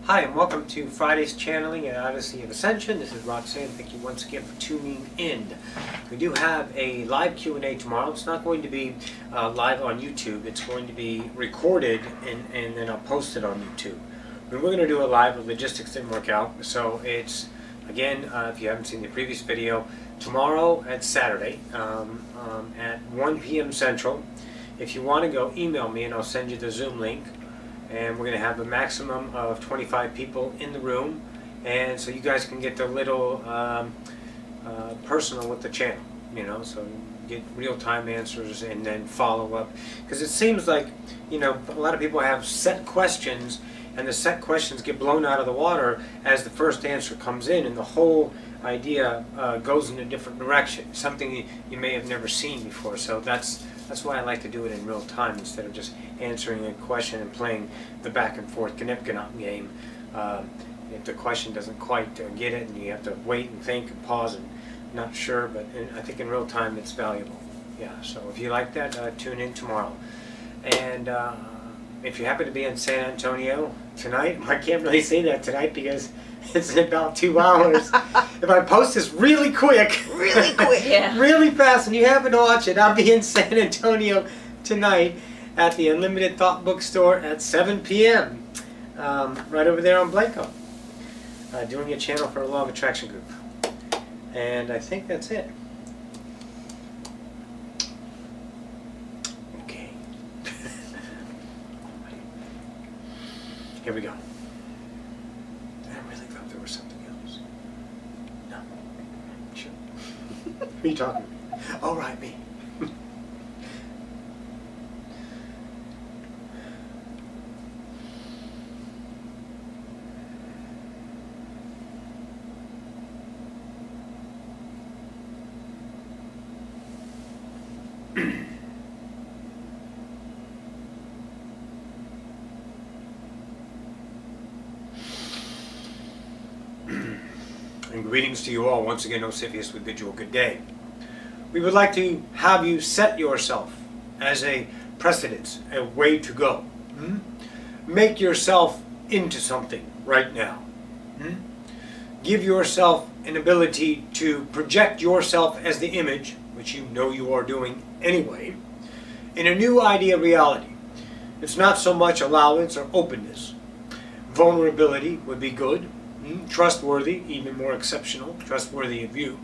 Hi, and welcome to Friday's Channeling at Odyssey of Ascension. This is Roxanne. Thank you once again for tuning in. We do have a live Q&A tomorrow. It's not going to be live on YouTube. It's going to be recorded and then I'll post it on YouTube. But we're going to do a live, but logistics didn't work out. So it's, again, if you haven't seen the previous video, tomorrow at Saturday at 1 p.m. Central. If you want to go, email me and I'll send you the Zoom link. And we're going to have a maximum of 25 people in the room, and so you guys can get a little personal with the channel, you know, so get real-time answers and then follow up, because it seems like, you know, a lot of people have set questions, and the set questions get blown out of the water as the first answer comes in, and the whole idea goes in a different direction, something you may have never seen before. So that's why I like to do it in real time instead of just answering a question and playing the back and forth Knipknop game. If the question doesn't quite get it and you have to wait and think and pause and not sure, but I think in real time it's valuable. Yeah, so if you like that, tune in tomorrow. And if you happen to be in San Antonio tonight, I can't really say that tonight because it's in about 2 hours. If I post this really quick, yeah, really fast, and you happen to watch it, I'll be in San Antonio tonight at the Unlimited Thought Bookstore at 7 p.m. Right over there on Blanco, doing a channel for a Law of Attraction group. And I think that's it. Okay. Here we go. I really thought there was something else. No. Sure. Who are you talking to? Oh, right, me. And greetings to you all. Once again, Ocyphius would bid you a good day. We would like to have you set yourself as a precedence, a way to go. Make yourself into something right now. Give yourself an ability to project yourself as the image, which you know you are doing anyway, in a new idea reality. It's not so much allowance or openness. Vulnerability would be good. Trustworthy, even more exceptional, trustworthy of you.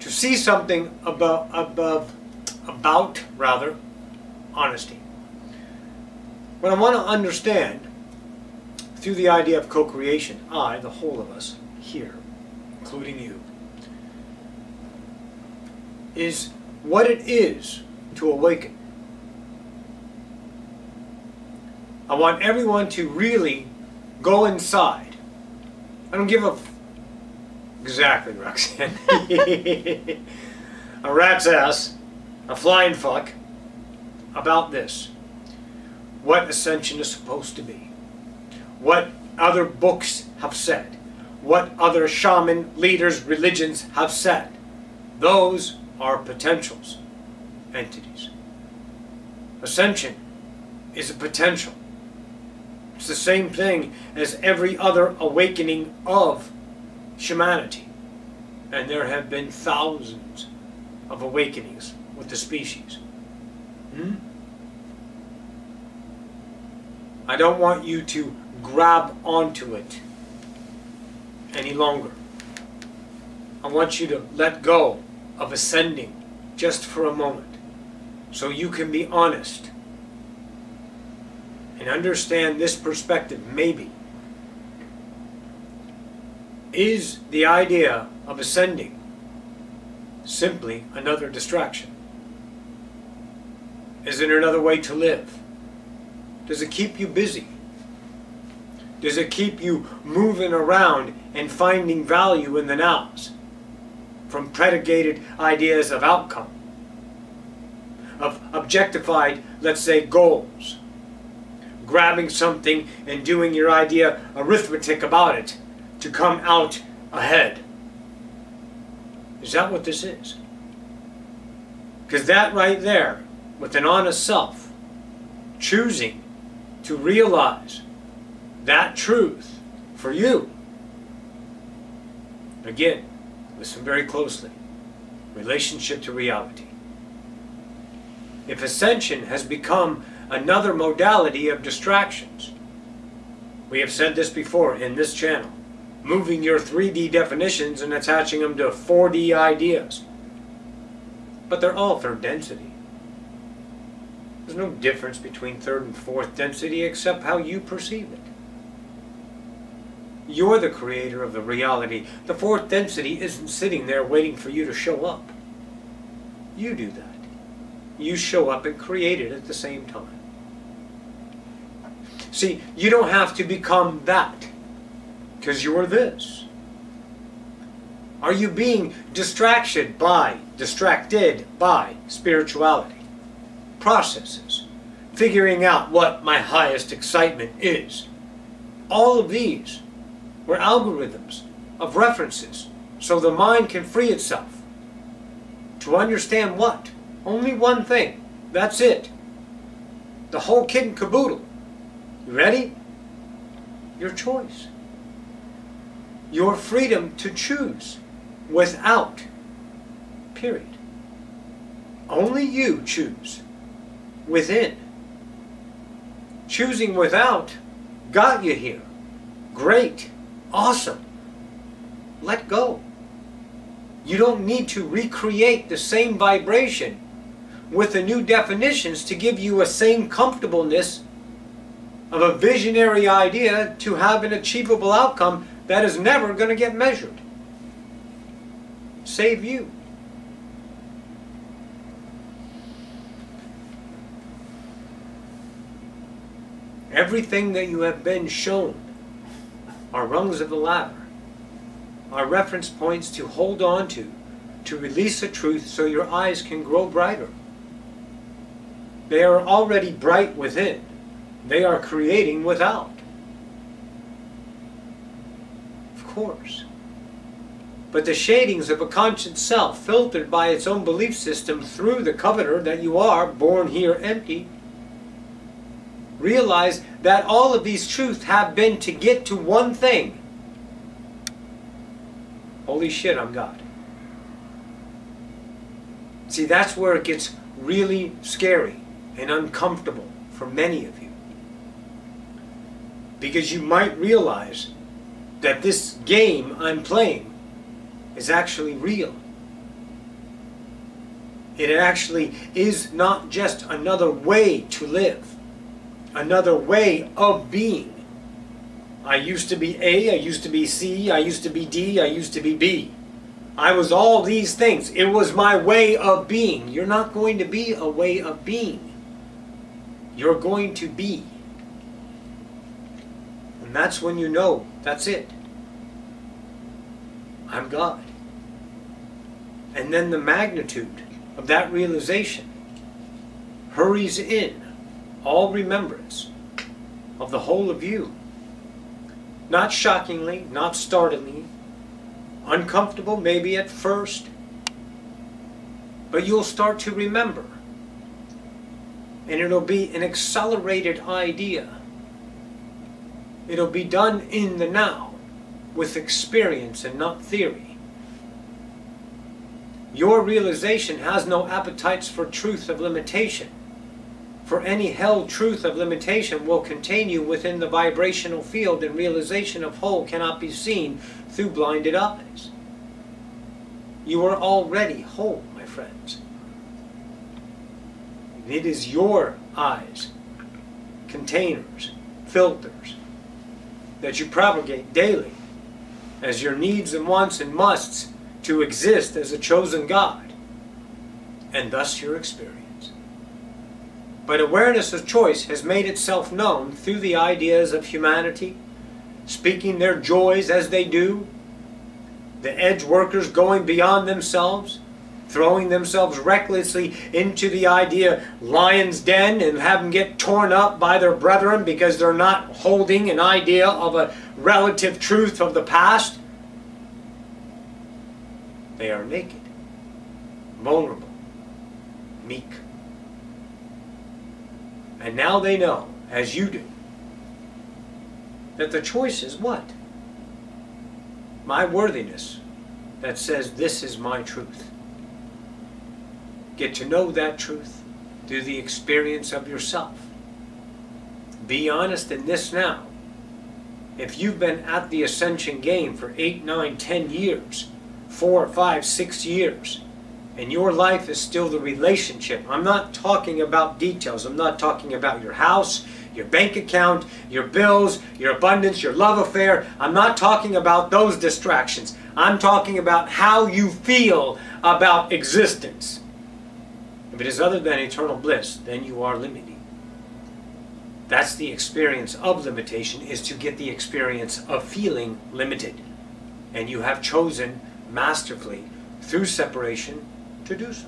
To see something about honesty. What I want to understand through the idea of co-creation, I, the whole of us here, including you, is what it is to awaken. I want everyone to really go inside. I don't give a exactly, Roxanne. A rat's ass, a flying fuck, about this. What Ascension is supposed to be. What other books have said. What other shaman, leaders, religions have said. Those are potentials, entities. Ascension is a potential. It's the same thing as every other awakening of humanity. And there have been thousands of awakenings with the species. I don't want you to grab onto it any longer. I want you to let go of ascending just for a moment so you can be honest and understand this perspective. Maybe is the idea of ascending simply another distraction? Is it another way to live? Does it keep you busy? Does it keep you moving around and finding value in the nows from predicated ideas of outcome, of objectified, let's say, goals? Grabbing something and doing your idea arithmetic about it to come out ahead. Is that what this is? Because that right there, with an honest self, choosing to realize that truth for you. Again, listen very closely. Relationship to reality. If Ascension has become another modality of distractions, we have said this before in this channel, moving your 3D definitions and attaching them to 4D ideas. But they're all third density. There's no difference between third and fourth density except how you perceive it. You're the creator of the reality. The fourth density isn't sitting there waiting for you to show up. You do that. You show up and create it at the same time. See, you don't have to become that, because you're this. Are you being distracted by spirituality? Processes. Figuring out what my highest excitement is. All of these were algorithms of references so the mind can free itself to understand what? Only one thing. That's it. The whole kit and caboodle. You ready? Your choice. Your freedom to choose without. Period. Only you choose within. Choosing without got you here. Great. Awesome. Let go. You don't need to recreate the same vibration with the new definitions to give you a same comfortableness of a visionary idea to have an achievable outcome that is never going to get measured. Save you. Everything that you have been shown are rungs of the ladder, are reference points to hold on to release the truth so your eyes can grow brighter. They are already bright within. They are creating without. Of course. But the shadings of a conscious self, filtered by its own belief system through the coveter that you are, born here empty, realize that all of these truths have been to get to one thing. Holy shit, I'm God. See, that's where it gets really scary and uncomfortable for many of you. Because you might realize that this game I'm playing is actually real. It actually is not just another way to live, another way of being. I used to be A, I used to be C, I used to be D, I used to be B. I was all these things. It was my way of being. You're not going to be a way of being. You're going to be. And that's when you know, that's it. I'm God. And then the magnitude of that realization hurries in all remembrance of the whole of you. Not shockingly, not startlingly, uncomfortable maybe at first, but you'll start to remember. And it'll be an accelerated idea. It'll be done in the now, with experience and not theory. Your realization has no appetites for truth of limitation. For any held truth of limitation will contain you within the vibrational field, and realization of whole cannot be seen through blinded eyes. You are already whole, my friends. It is your eyes, containers, filters, that you propagate daily as your needs and wants and musts to exist as a chosen God, and thus your experience. But awareness of choice has made itself known through the ideas of humanity, speaking their joys as they do, the edge workers going beyond themselves, throwing themselves recklessly into the idea lion's den and have them get torn up by their brethren because they're not holding an idea of a relative truth of the past. They are naked, vulnerable, meek. And now they know, as you do, that the choice is what? my worthiness that says this is my truth. Get to know that truth through the experience of yourself. Be honest in this now. If you've been at the Ascension game for 8, 9, 10 years, 4, 5, 6 years, and your life is still the relationship, I'm not talking about details. I'm not talking about your house, your bank account, your bills, your abundance, your love affair. I'm not talking about those distractions. I'm talking about how you feel about existence. If it is other than eternal bliss, then you are limiting. That's the experience of limitation, is to get the experience of feeling limited. And you have chosen masterfully through separation to do so.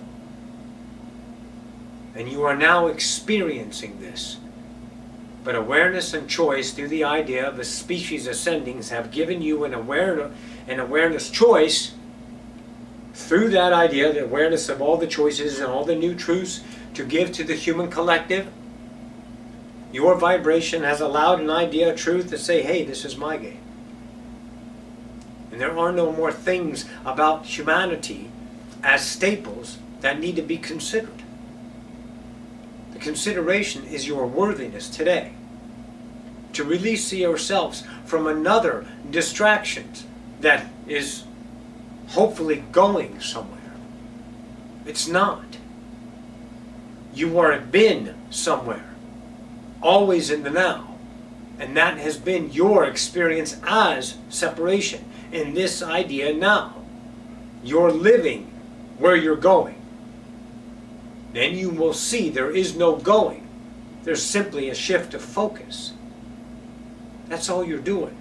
And you are now experiencing this. But awareness and choice through the idea of the species ascendings have given you an awareness choice through that idea, the awareness of all the choices and all the new truths to give to the human collective. Your vibration has allowed an idea of truth to say, hey, this is my game. And there are no more things about humanity as staples that need to be considered. The consideration is your worthiness today. To release yourselves from another distraction that is hopefully going somewhere. It's not. You are been somewhere, always in the now. And that has been your experience as separation in this idea now. You're living where you're going. Then you will see there is no going. There's simply a shift of focus. That's all you're doing.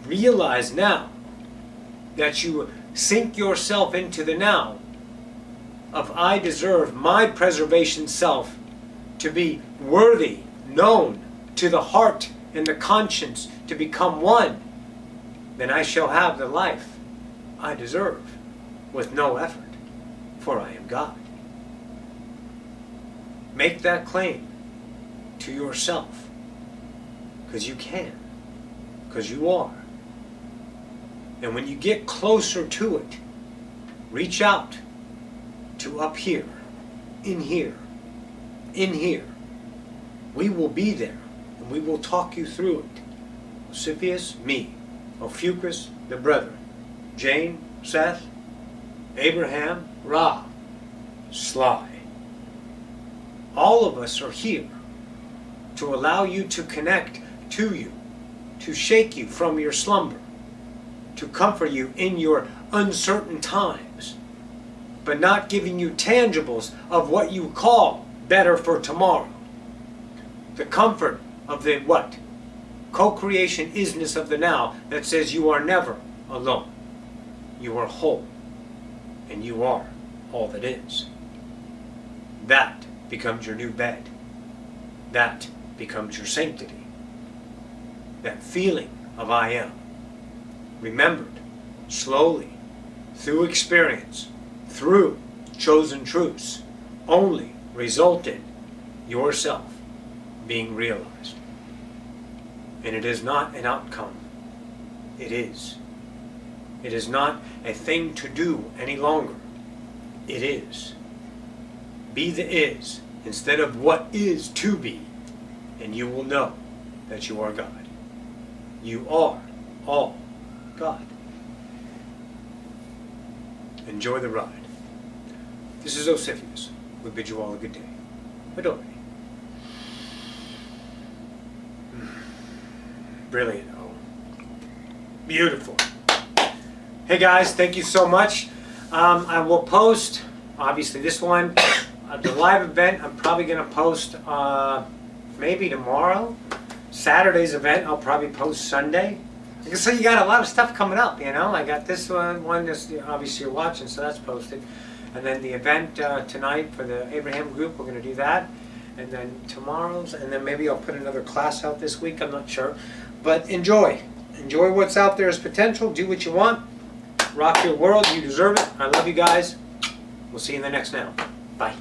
Realize now that you sink yourself into the now of I deserve my preservation self to be worthy, known to the heart and the conscience to become one. Then I shall have the life I deserve with no effort, for I am God. Make that claim to yourself, because you can, because you are. And when you get closer to it, reach out to up here, in here, in here. We will be there, and we will talk you through it. Ocyphius, me. Ophiuchus, the brethren. Jane, Seth, Abraham, Ra, Sly. All of us are here to allow you to connect to you, to shake you from your slumber, to comfort you in your uncertain times, but not giving you tangibles of what you call better for tomorrow. The comfort of the what? Co-creation isness of the now that says you are never alone. You are whole, and you are all that is. That becomes your new bed. That becomes your sanctity. That feeling of I am, remembered slowly, through experience, through chosen truths, only result in yourself being realized. And it is not an outcome. It is. It is not a thing to do any longer. It is. Be the is instead of what is to be, and you will know that you are God. You are all God. Enjoy the ride. This is Ocyphius. We bid you all a good day. Adore. Brilliant. Oh. Beautiful. Hey guys, thank you so much. I will post, obviously this one, the live event I'm probably going to post maybe tomorrow. Saturday's event I'll probably post Sunday. So you got a lot of stuff coming up, you know. I got this one that's obviously you're watching, so that's posted. And then the event tonight for the Abraham group, we're going to do that. And then tomorrow's, and then maybe I'll put another class out this week, I'm not sure. But enjoy. Enjoy what's out there as potential. Do what you want. Rock your world. You deserve it. I love you guys. We'll see you in the next now. Bye.